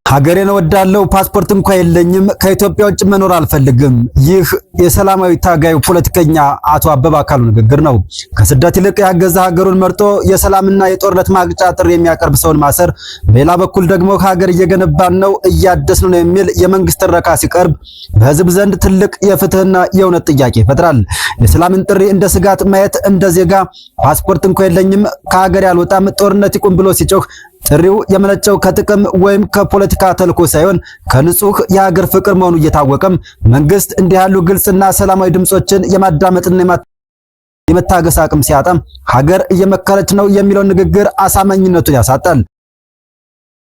ሀገሬን ወዳለው ፓስፖርት እንኳን የለኝም ከኢትዮጵያ ውጭ መኖር አልፈልግም። ይህ የሰላማዊ ታጋዩ ፖለቲከኛ አቶ አበበ አካሉ ንግግር ነው። ከስደት ይልቅ ያገዛ ሀገሩን መርጦ የሰላምና የጦርነት ማቅጫ ጥሪ የሚያቀርብ ሰውን ማሰር፣ በሌላ በኩል ደግሞ ሀገር እየገነባን ነው እያደስን ነው የሚል የመንግስት ትረካ ሲቀርብ በህዝብ ዘንድ ትልቅ የፍትህና የእውነት ጥያቄ ይፈጥራል። የሰላምን ጥሪ እንደ ስጋት ማየት፣ እንደ ዜጋ ፓስፖርት እንኳን የለኝም ከሀገር ያልወጣም ጦርነት ይቁም ብሎ ሲጮህ ጥሪው የመነጨው ከጥቅም ወይም ከፖለቲካ ተልዕኮ ሳይሆን ከንጹህ የሀገር ፍቅር መሆኑ እየታወቀም መንግስት እንዲህ ያሉ ግልጽና ሰላማዊ ድምጾችን የማዳመጥና የመታገስ አቅም ሲያጣም ሀገር እየመከረች ነው የሚለው ንግግር አሳማኝነቱን ያሳጣል።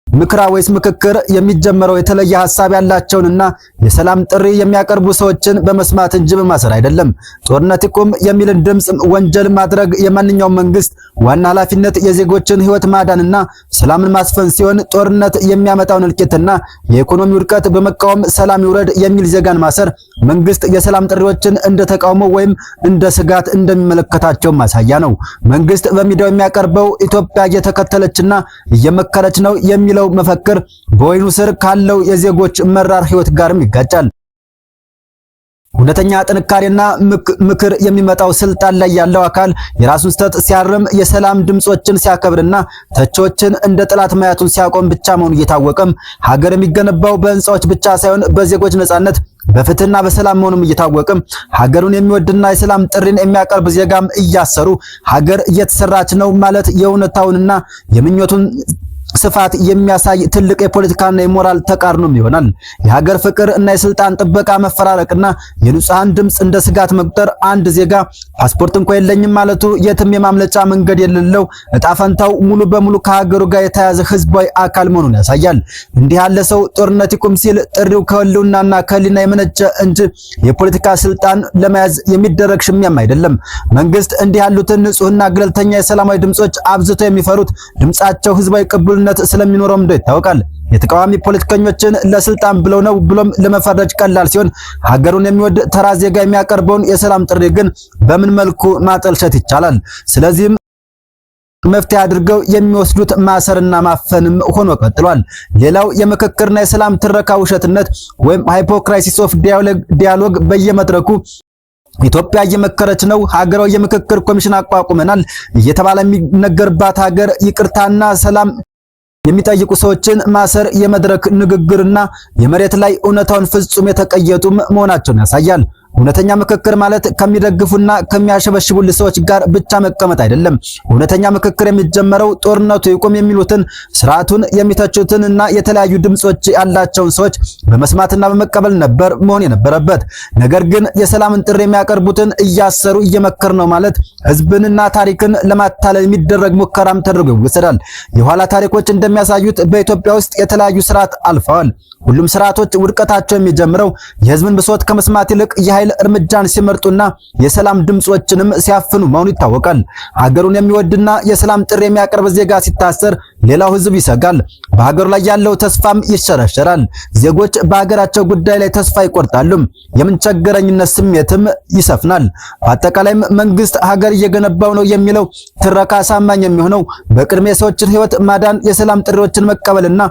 ምክራ ወይስ ምክክር የሚጀመረው የተለየ ሐሳብ ያላቸውንና የሰላም ጥሪ የሚያቀርቡ ሰዎችን በመስማት እንጂ በማሰር አይደለም። ጦርነት ይቁም የሚልን ድምጽ ወንጀል ማድረግ የማንኛውም መንግስት ዋና ኃላፊነት የዜጎችን ህይወት ማዳንና ሰላምን ማስፈን ሲሆን ጦርነት የሚያመጣውን እልቂትና የኢኮኖሚ ውድቀት በመቃወም ሰላም ይውረድ የሚል ዜጋን ማሰር መንግስት የሰላም ጥሪዎችን እንደ ተቃውሞ ወይም እንደ ስጋት እንደሚመለከታቸው ማሳያ ነው። መንግስት በሚዲያው የሚያቀርበው ኢትዮጵያ እየተከተለችና እየመከረች ነው የሚለው መፈክር በወይኑ ስር ካለው የዜጎች መራር ህይወት ጋርም ይጋጫል። እውነተኛ ጥንካሬና ምክር የሚመጣው ስልጣን ላይ ያለው አካል የራሱን ስህተት ሲያርም የሰላም ድምጾችን ሲያከብርና ተቾችን እንደ ጠላት ማየቱን ሲያቆም ብቻ መሆኑ እየታወቀም ሀገር የሚገነባው በህንጻዎች ብቻ ሳይሆን በዜጎች ነጻነት በፍትህና በሰላም መሆኑም እየታወቀም ሀገሩን የሚወድና የሰላም ጥሪን የሚያቀርብ ዜጋም እያሰሩ ሀገር እየተሰራች ነው ማለት የእውነታውንና የምኞቱን ስፋት የሚያሳይ ትልቅ የፖለቲካና የሞራል ተቃርኖም ይሆናል። የሀገር ፍቅር እና የስልጣን ጥበቃ መፈራረቅና የንጹሃን ድምጽ እንደ ስጋት መቁጠር አንድ ዜጋ ፓስፖርት እንኳን የለኝም ማለቱ የትም የማምለጫ መንገድ የሌለው እጣ ፈንታው ሙሉ በሙሉ ከሀገሩ ጋር የተያዘ ህዝባዊ አካል መሆኑን ያሳያል። እንዲህ ያለ ሰው ጦርነት ይቁም ሲል ጥሪው ከህልውናና ከህሊና የመነጨ እንጂ የፖለቲካ ስልጣን ለመያዝ የሚደረግ ሽሚያም አይደለም። መንግስት እንዲህ ያሉትን ንጹህና ገለልተኛ የሰላማዊ ድምጾች አብዝተው የሚፈሩት ድምጻቸው ህዝባዊ ቅቡልነት ስለሚኖረው እንደው ይታወቃል። የተቃዋሚ ፖለቲከኞችን ለስልጣን ብለው ነው ብሎም ለመፈረጅ ቀላል ሲሆን ሀገሩን የሚወድ ተራ ዜጋ የሚያቀርበውን የሰላም ጥሪ ግን በምን መልኩ ማጠልሸት ይቻላል? ስለዚህም መፍትሄ አድርገው የሚወስዱት ማሰርና ማፈንም ሆኖ ቀጥሏል። ሌላው የምክክርና የሰላም ትረካ ውሸትነት ወይም ሃይፖክራሲስ ኦፍ ዲያሎግ በየመድረኩ ኢትዮጵያ እየመከረች ነው፣ ሀገራዊ የምክክር ኮሚሽን አቋቁመናል እየተባለ የሚነገርባት ሀገር ይቅርታና ሰላም የሚጠይቁ ሰዎችን ማሰር የመድረክ ንግግርና የመሬት ላይ እውነታውን ፍጹም የተቀየጡም መሆናቸውን ያሳያል። እውነተኛ ምክክር ማለት ከሚደግፉና ከሚያሸበሽቡል ሰዎች ጋር ብቻ መቀመጥ አይደለም። እውነተኛ ምክክር የሚጀመረው ጦርነቱ ይቁም የሚሉትን ስርዓቱን የሚተቹትንና የተለያዩ ድምጾች ያላቸውን ሰዎች በመስማትና በመቀበል ነበር መሆን የነበረበት። ነገር ግን የሰላምን ጥሪ የሚያቀርቡትን እያሰሩ እየመከር ነው ማለት ህዝብንና ታሪክን ለማታለል የሚደረግ ሙከራም ተደርጎ ይወሰዳል። የኋላ ታሪኮች እንደሚያሳዩት በኢትዮጵያ ውስጥ የተለያዩ ስርዓት አልፈዋል። ሁሉም ስርዓቶች ውድቀታቸው የሚጀምረው የህዝብን ብሶት ከመስማት ይልቅ የኃይል እርምጃን ሲመርጡና የሰላም ድምጾችንም ሲያፍኑ መሆኑ ይታወቃል። ሀገሩን የሚወድና የሰላም ጥሪ የሚያቀርብ ዜጋ ሲታሰር ሌላው ህዝብ ይሰጋል። በሀገሩ ላይ ያለው ተስፋም ይሸረሸራል። ዜጎች በሀገራቸው ጉዳይ ላይ ተስፋ ይቆርጣሉ። የምንቸገረኝነት ስሜትም ይሰፍናል። በአጠቃላይም መንግስት ሀገር እየገነባው ነው የሚለው ትረካ አሳማኝ የሚሆነው በቅድሚያ የሰዎችን ህይወት ማዳን፣ የሰላም ጥሪዎችን መቀበልና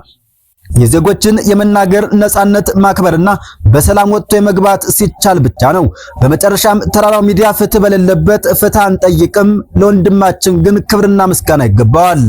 የዜጎችን የመናገር ነጻነት ማክበርና በሰላም ወጥቶ የመግባት ሲቻል ብቻ ነው። በመጨረሻም ተራራው ሚዲያ ፍትህ በሌለበት ፍትህ አንጠይቅም፣ ለወንድማችን ግን ክብርና ምስጋና ይገባዋል።